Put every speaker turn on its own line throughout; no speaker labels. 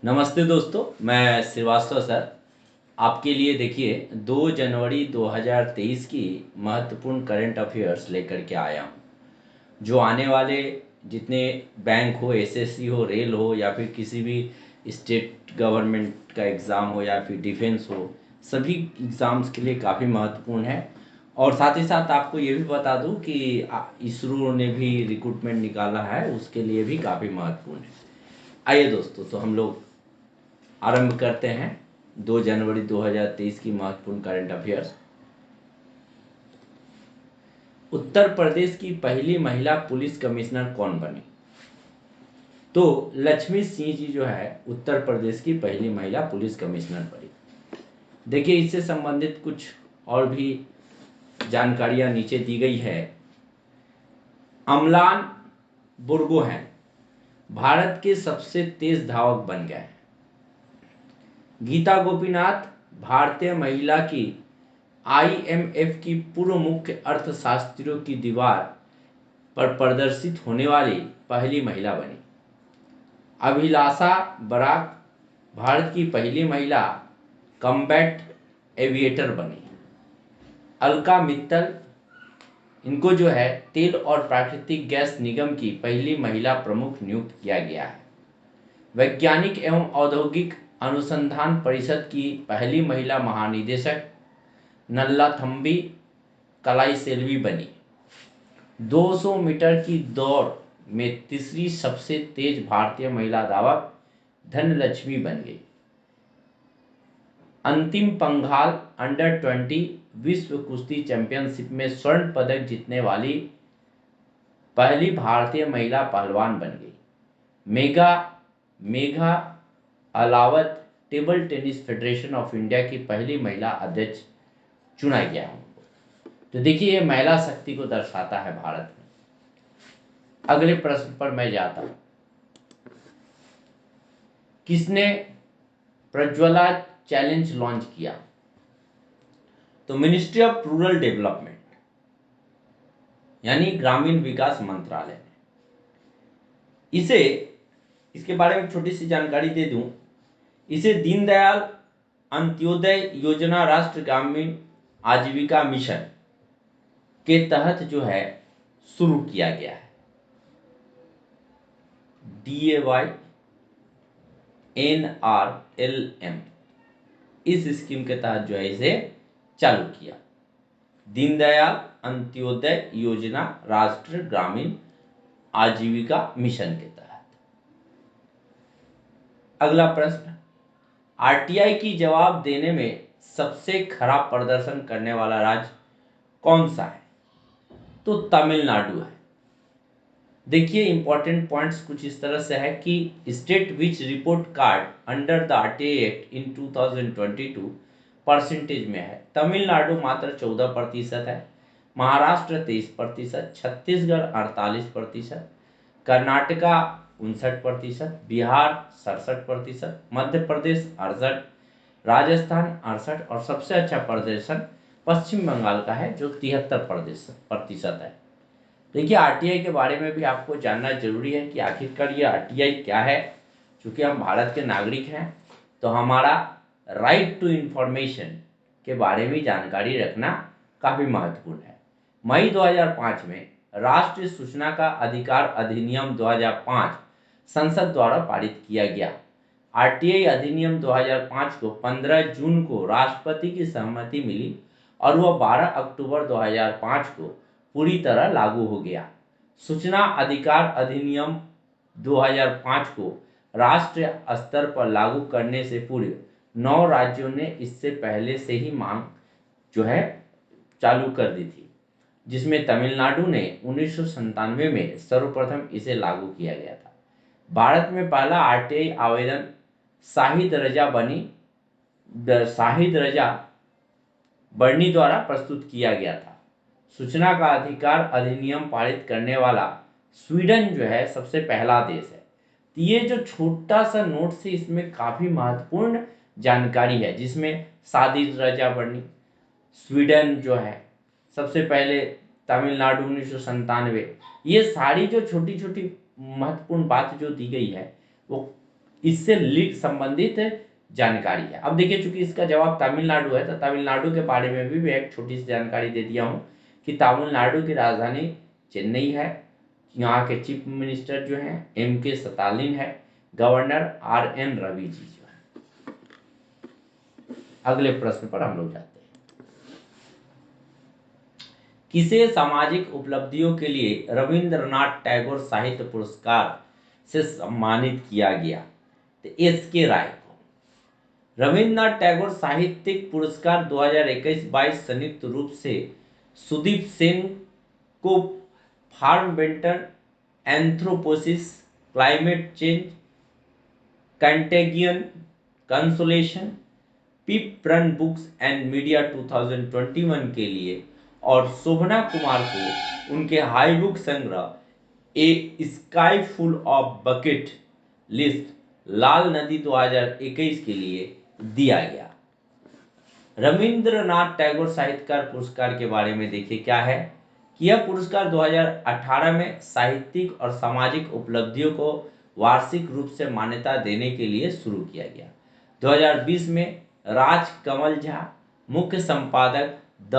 नमस्ते दोस्तों, मैं श्रीवास्तव सर आपके लिए देखिए 2 जनवरी 2023 की महत्वपूर्ण करंट अफेयर्स लेकर के आया हूँ। जो आने वाले जितने बैंक हो, एसएससी हो, रेल हो या फिर किसी भी स्टेट गवर्नमेंट का एग्ज़ाम हो या फिर डिफेंस हो, सभी एग्ज़ाम्स के लिए काफ़ी महत्वपूर्ण है। और साथ ही साथ आपको ये भी बता दूं कि इसरो ने भी रिक्रूटमेंट निकाला है, उसके लिए भी काफ़ी महत्वपूर्ण है। आइए दोस्तों, तो हम लोग आरंभ करते हैं 2 जनवरी 2023 की महत्वपूर्ण करंट अफेयर्स। उत्तर प्रदेश की पहली महिला पुलिस कमिश्नर कौन बनी? तो लक्ष्मी सिंह जी जो है उत्तर प्रदेश की पहली महिला पुलिस कमिश्नर बनी। देखिए, इससे संबंधित कुछ और भी जानकारियां नीचे दी गई है। अमलान बुर्गोहैन भारत के सबसे तेज धावक बन गए हैं। गीता गोपीनाथ भारतीय महिला की आईएमएफ की पूर्व मुख्य अर्थशास्त्रियों की दीवार पर प्रदर्शित होने वाली पहली महिला बनी। अभिलाषा बराक भारत की पहली महिला कॉम्बैट एविएटर बनी। अलका मित्तल, इनको जो है तेल और प्राकृतिक गैस निगम की पहली महिला प्रमुख नियुक्त किया गया है। वैज्ञानिक एवं औद्योगिक अनुसंधान परिषद की पहली महिला महानिदेशक नल्लाथम्बी कलाईसेल्वी बनी। 200 मीटर की दौड़ में तीसरी सबसे तेज भारतीय महिला धावक धनलक्ष्मी बन गई। अंतिम पंघाल अंडर 20 विश्व कुश्ती चैंपियनशिप में स्वर्ण पदक जीतने वाली पहली भारतीय महिला पहलवान बन गई। Megha Ahlawat table tennis federation of India की पहली महिला अध्यक्ष चुना गया। तो देखिए, ये महिला शक्ति को दर्शाता है भारत में। अगले प्रश्न पर मैं जाता हूं। किसने प्रज्वला चैलेंज लॉन्च किया? तो मिनिस्ट्री ऑफ रूरल डेवलपमेंट यानी ग्रामीण विकास मंत्रालय ने इसे, इसके बारे में छोटी सी जानकारी दे दूं, इसे दीनदयाल अंत्योदय योजना राष्ट्रीय ग्रामीण आजीविका मिशन के तहत जो है शुरू किया गया है। DAYNRLM इस स्कीम के तहत जो है इसे चालू किया। दीनदयाल अंत्योदय योजना राष्ट्रीय ग्रामीण आजीविका मिशन के तहत। अगला प्रश्न, आरटीआई की जवाब देने में सबसे खराब प्रदर्शन करने वाला राज्य कौन सा है? तो तमिलनाडु है। देखिए, इंपॉर्टेंट पॉइंट्स कुछ इस तरह से है कि state which report card under the RTI act in 2022 percentage में है। तमिलनाडु मात्र 14% है, महाराष्ट्र 23%, छत्तीसगढ़ 48%, कर्नाटका 59%, बिहार 67%, मध्य प्रदेश 68%, राजस्थान 68% और सबसे अच्छा प्रदर्शन पश्चिम बंगाल का है जो 73% है। देखिए, आरटीआई के बारे में भी आपको जानना जरूरी है कि आखिरकार ये आरटीआई क्या है। चूंकि हम भारत के नागरिक हैं तो हमारा राइट टू इंफॉर्मेशन के बारे में जानकारी रखना काफ़ी महत्वपूर्ण है। मई 2005 में राष्ट्रीय सूचना का अधिकार अधिनियम 2005 संसद द्वारा पारित किया गया। आरटीआई अधिनियम 2005 को 15 जून को राष्ट्रपति की सहमति मिली और वह 12 अक्टूबर 2005 को पूरी तरह लागू हो गया। सूचना अधिकार अधिनियम 2005 को राष्ट्रीय स्तर पर लागू करने से पूर्व 9 राज्यों ने इससे पहले से ही मांग जो है चालू कर दी थी, जिसमें तमिलनाडु ने 1997 में सर्वप्रथम इसे लागू किया गया था। भारत में पहला आरटीआई आवेदन शाहिद रजा बर्नी द्वारा प्रस्तुत किया गया था। सूचना का अधिकार अधिनियम पारित करने वाला स्वीडन जो है सबसे पहला देश है। तो ये जो छोटा सा नोट से इसमें काफी महत्वपूर्ण जानकारी है, जिसमें शाहिद रजा बर्नी स्वीडन जो है सबसे पहले, तमिलनाडु 1997, ये सारी जो छोटी छोटी महत्वपूर्ण बात जो दी गई है वो इससे संबंधित जानकारी है। अब देखिए, चूंकि इसका जवाब तमिलनाडु है तो तमिलनाडु के बारे में भी मैं एक छोटी सी जानकारी दे दिया हूँ कि तमिलनाडु की राजधानी चेन्नई है। यहाँ के चीफ मिनिस्टर जो हैं MK स्टालिन है, गवर्नर RN रवि जी जो है। अगले प्रश्न पर हम लोग जाते हैं। किसे सामाजिक उपलब्धियों के लिए रविंद्रनाथ टैगोर साहित्य पुरस्कार से सम्मानित किया गया? तो SK राय को। रविंद्रनाथ टैगोर साहित्यिक पुरस्कार 2021-22 संयुक्त रूप से सुदीप सेन को फार्म वेंटर, anthropocene, climate change, contagion, consolation, पिप रन बुक्स एंड मीडिया 2021 के लिए और शोभना कुमार को उनके हाई बुक संग्रह a sky full of bucket list लाल नदी 2021 के लिए दिया गया। रविंद्रनाथ टैगोर साहित्यकार पुरस्कार के बारे में देखिए क्या है कि यह पुरस्कार 2018 में साहित्यिक और सामाजिक उपलब्धियों को वार्षिक रूप से मान्यता देने के लिए शुरू किया गया। 2020 में राज कमल झा, मुख्य संपादक the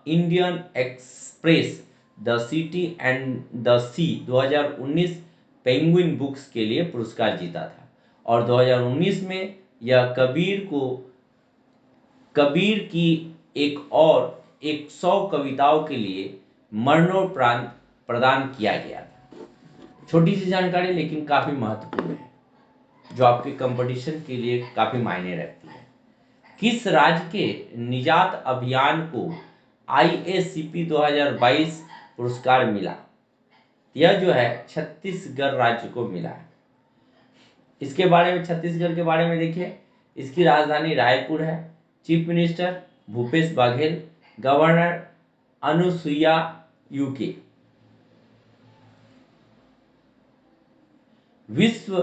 Indian Express, the City and the Sea 2019 Penguin Books के लिए पुरस्कार जीता था और 2019 में यह कबीर की एक और 100 कविताओं के लिए मरणोपरांत प्रदान किया गया था। छोटी सी जानकारी लेकिन काफी महत्वपूर्ण है, जो आपके कंपटीशन के लिए काफी मायने रखती है। किस राज्य के निजात अभियान को IACP 2022 पुरस्कार मिला? यह जो है छत्तीसगढ़ राज्य को मिला है। इसके बारे में, छत्तीसगढ़ के बारे में देखिए, इसकी राजधानी रायपुर है, chief minister Bhupesh Baghel, governor Anusuiya UK। विश्व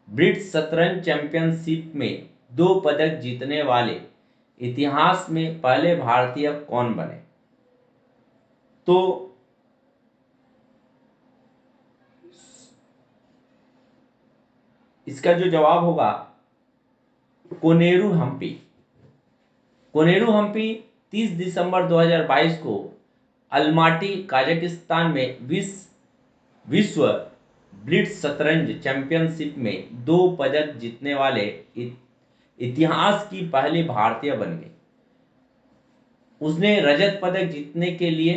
ब्रिट शतरंज चैंपियनशिप में 2 पदक जीतने वाले इतिहास में पहले भारतीय कौन बने? तो इसका जो जवाब होगा कोनेरू हम्पी। कोनेरू हम्पी 30 दिसंबर 2022 को अलमाटी काजाकिस्तान में विश्व ब्लिट्ज शतरंज चैंपियनशिप में 2 पदक जीतने वाले इतिहास की पहली भारतीय बन गई। उसने रजत पदक जीतने के लिए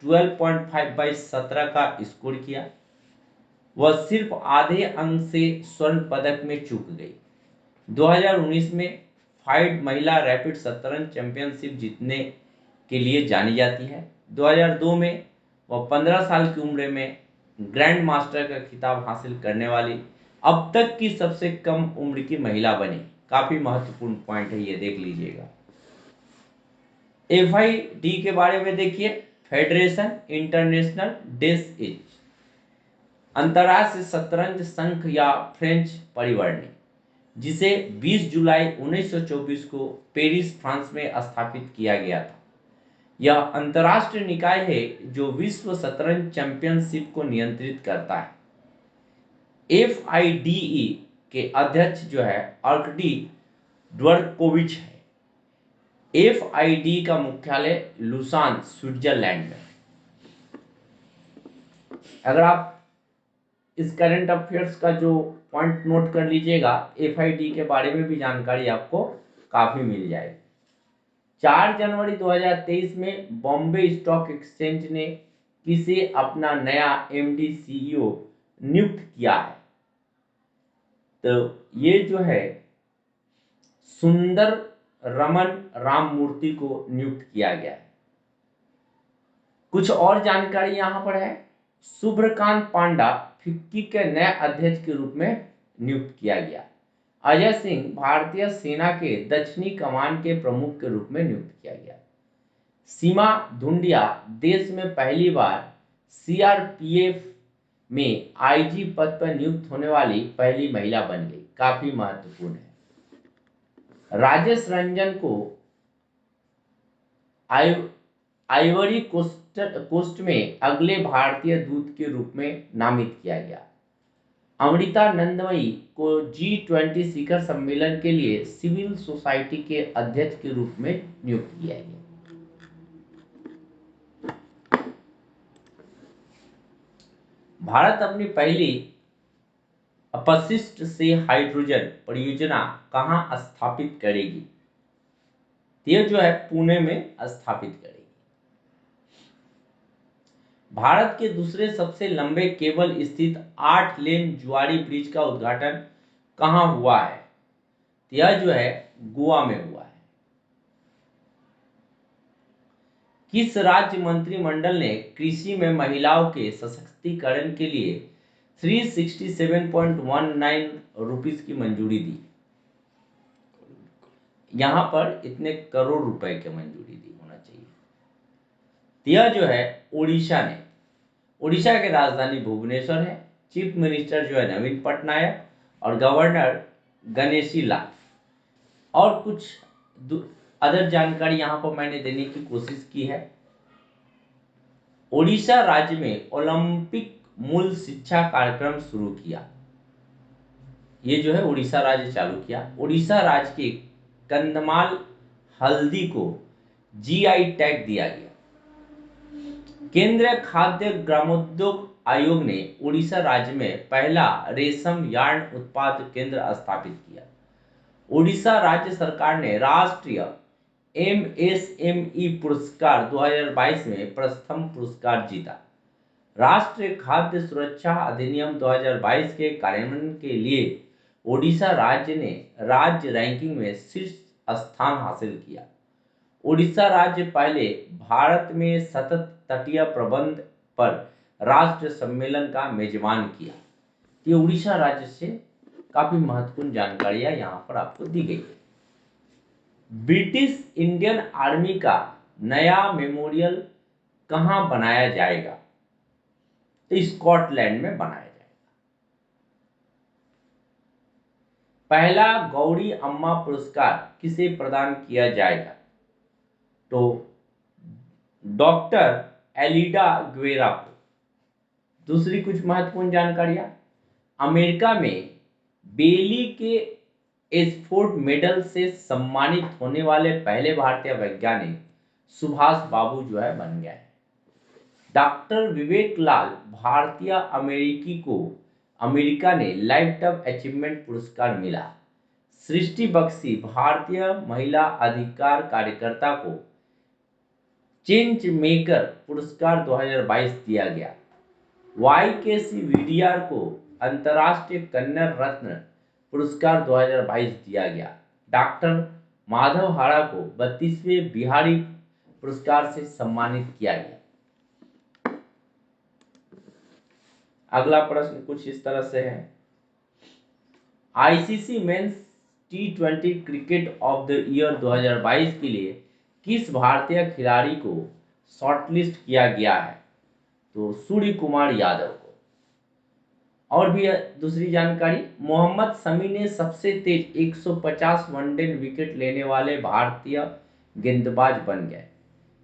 12.5/17 का स्कोर किया। वह सिर्फ आधे अंक से स्वर्ण पदक में चूक गई। 2019 में फाइड महिला रैपिड शतरंज चैंपियनशिप जीतने के लिए जानी जाती है। 2002 में वह 15 साल की उम्र में ग्रैंड मास्टर का खिताब हासिल करने वाली अब तक की सबसे कम उम्र की महिला बनी। काफी महत्वपूर्ण पॉइंट है, ये देख लीजिएगा। FID के बारे में देखिए, फेडरेशन इंटरनेशनल डेस इज अंतर्राष्ट्रीय शतरंज संघ या फ्रेंच परिवर्णी, जिसे 20 जुलाई 1924 को पेरिस फ्रांस में स्थापित किया गया था। यह अंतर्राष्ट्रीय निकाय है जो विश्व शतरंज चैंपियनशिप को नियंत्रित करता है। FIDE के अध्यक्ष जो है आर्कडी ड्वरकोविच है। FID का मुख्यालय लुसान स्विट्जरलैंड में। अगर आप इस करंट अफेयर्स का जो पॉइंट नोट कर लीजिएगा, FID के बारे में भी जानकारी आपको काफी मिल जाएगी। 4 जनवरी 2023 में बॉम्बे स्टॉक एक्सचेंज ने किसे अपना नया MD CEO नियुक्त किया है? तो ये जो है सुंदर रमन राममूर्ति को नियुक्त किया गया है। कुछ और जानकारी यहां पर है। शुभ्रकांत पांडा फिक्की के नए अध्यक्ष के रूप में नियुक्त किया गया। अजय सिंह भारतीय सेना के दक्षिणी कमान के प्रमुख के रूप में नियुक्त किया गया। सीमा धुंडिया देश में पहली बार CRPF में IG पद पर नियुक्त होने वाली पहली महिला बन गई। काफी महत्वपूर्ण है। राजेश रंजन को आइवरी कोस्ट में अगले भारतीय दूत के रूप में नामित किया गया। अमृतानंदमयी को G20 शिखर सम्मेलन के लिए सिविल सोसाइटी के अध्यक्ष के रूप में नियुक्त किया गया। भारत अपनी पहली अपशिष्ट से हाइड्रोजन परियोजना कहां स्थापित करेगी? यह जो है पुणे में स्थापित करेगी। भारत के दूसरे सबसे लंबे केबल स्थित 8 लेन जुआरी ब्रिज का उद्घाटन कहां हुआ है? यह जो है गोवा में हुआ है। किस राज्य मंत्रिमंडल ने कृषि में महिलाओं के सशक्तिकरण के लिए 367.19 रुपीस की मंजूरी दी? यहां पर इतने करोड़ रुपए की मंजूरी दी होना चाहिए। यह जो है उड़ीसा ने, उड़ीसा की राजधानी भुवनेश्वर है। चीफ मिनिस्टर जो है नवीन पटनायक और गवर्नर गणेशी लाल। और कुछ अदर जानकारी यहां पर मैंने देने की कोशिश की है। उड़ीसा राज्य में ओलंपिक मूल शिक्षा कार्यक्रम शुरू किया। ये जो है उड़ीसा राज्य चालू किया। उड़ीसा राज्य के कंधमाल हल्दी को जीआई टैग दिया गया। केंद्रीय खाद्य ग्रामोद्योग आयोग ने उड़ीसा राज्य में पहला रेशम यार्न उत्पाद केंद्र स्थापित किया। उड़ीसा राज्य सरकार ने राष्ट्रीय एमएसएमई पुरस्कार 2022 में प्रथम पुरस्कार जीता। राष्ट्रीय खाद्य सुरक्षा अधिनियम 2022 के कार्यान्वयन के लिए ओडिशा राज्य ने राज्य रैंकिंग में शीर्ष स्थान हासिल किया। उड़ीसा राज्य पहले भारत में सतत तटीय प्रबंध पर राष्ट्रीय सम्मेलन का मेजबान किया। ये उड़ीसा राज्य से काफी महत्वपूर्ण जानकारियां यहाँ पर आपको दी गई है। ब्रिटिश इंडियन आर्मी का नया मेमोरियल कहां बनाया जाएगा? स्कॉटलैंड में बनाया जाएगा। पहला गौरी अम्मा पुरस्कार किसे प्रदान किया जाएगा? तो डॉक्टर एलिडा ग्वेरा को। दूसरी कुछ महत्वपूर्ण जानकारियां, अमेरिका में बेली के एस्फोर्ड मेडल से सम्मानित होने वाले पहले भारतीय वैज्ञानिक सुभाष बाबू जो है बन गए हैं। डॉक्टर विवेक लाल भारतीय अमेरिकी को अमेरिका ने लाइफ टाइम अचीवमेंट पुरस्कार मिला। सृष्टि बख्शी भारतीय महिला अधिकार कार्यकर्ता को चेंज मेकर पुरस्कार 2022 दिया गया। YKC वीडियार को अंतर्राष्ट्रीय कन्नड़ रत्न पुरस्कार 2022 दिया गया। डॉक्टर माधव हाड़ा को 32वें बिहारी पुरस्कार से सम्मानित किया गया। अगला प्रश्न कुछ इस तरह से है, ICC men's T20 cricket of the year 2022 के लिए किस भारतीय खिलाड़ी को शॉर्टलिस्ट किया गया है? तो सूर्य कुमार यादव को। और भी दूसरी जानकारी, मोहम्मद शमी ने सबसे तेज 150 वनडे विकेट लेने वाले भारतीय गेंदबाज बन गए।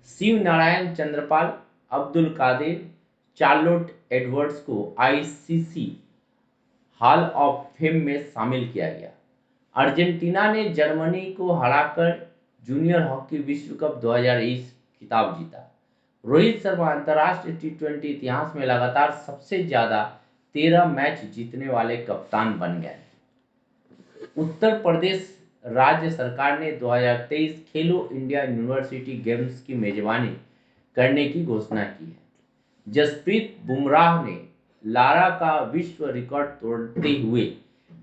शिव नारायण चंद्रपाल, अब्दुल कादिर, चार्लोट एडवर्ड्स को आईसीसी हॉल ऑफ फेम में शामिल किया गया। अर्जेंटीना ने जर्मनी को हराकर जूनियर हॉकी विश्व कप 2023 खिताब जीता। रोहित शर्मा अंतर्राष्ट्रीय T20 इतिहास में लगातार सबसे ज्यादा 13 मैच जीतने वाले कप्तान बन गए। उत्तर प्रदेश राज्य सरकार ने 2023 खेलो इंडिया यूनिवर्सिटी गेम्स की मेजबानी करने की घोषणा की है। जसप्रीत बुमराह ने लारा का विश्व रिकॉर्ड तोड़ते हुए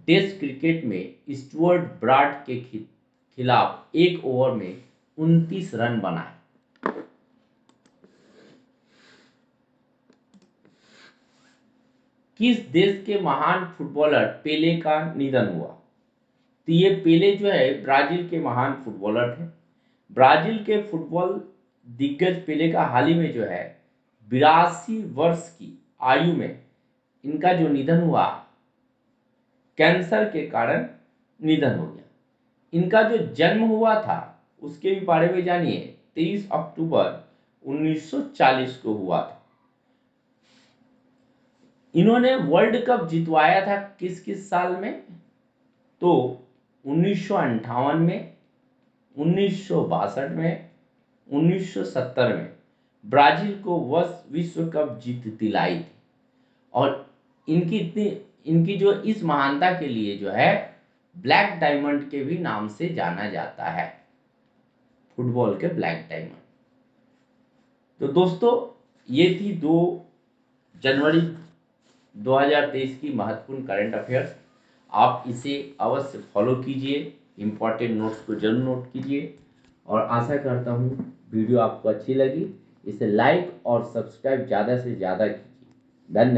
टेस्ट क्रिकेट में स्टुअर्ट ब्रॉड के खिलाफ एक ओवर में 29 रन बनाए। किस देश के महान फुटबॉलर पेले का निधन हुआ? तो ये पेले जो है ब्राजील के महान फुटबॉलर थे। ब्राजील के फुटबॉल दिग्गज पेले का हाल ही में जो है 82 वर्ष की आयु में इनका जो निधन हुआ, कैंसर के कारण निधन हो गया। इनका जो जन्म हुआ था उसके भी बारे में जानिए। 23 अक्टूबर 1940 को हुआ था। इन्होंने वर्ल्ड कप जितवाया था किस किस साल में? तो 1958 में, 1962 में, 1970 में ब्राजील को विश्व कप जीत दिलाई थी। और इनकी जो इस महानता के लिए जो है ब्लैक डायमंड के भी नाम से जाना जाता है, फुटबॉल के ब्लैक डायमंड। तो दोस्तों, ये थी 2 जनवरी 2023 की महत्वपूर्ण करंट अफेयर्स। आप इसे अवश्य फॉलो कीजिए, इंपॉर्टेंट नोट्स को जरूर नोट कीजिए, और आशा करता हूँ वीडियो आपको अच्छी लगी। इसे लाइक और सब्सक्राइब ज़्यादा से ज़्यादा कीजिए। धन्यवाद।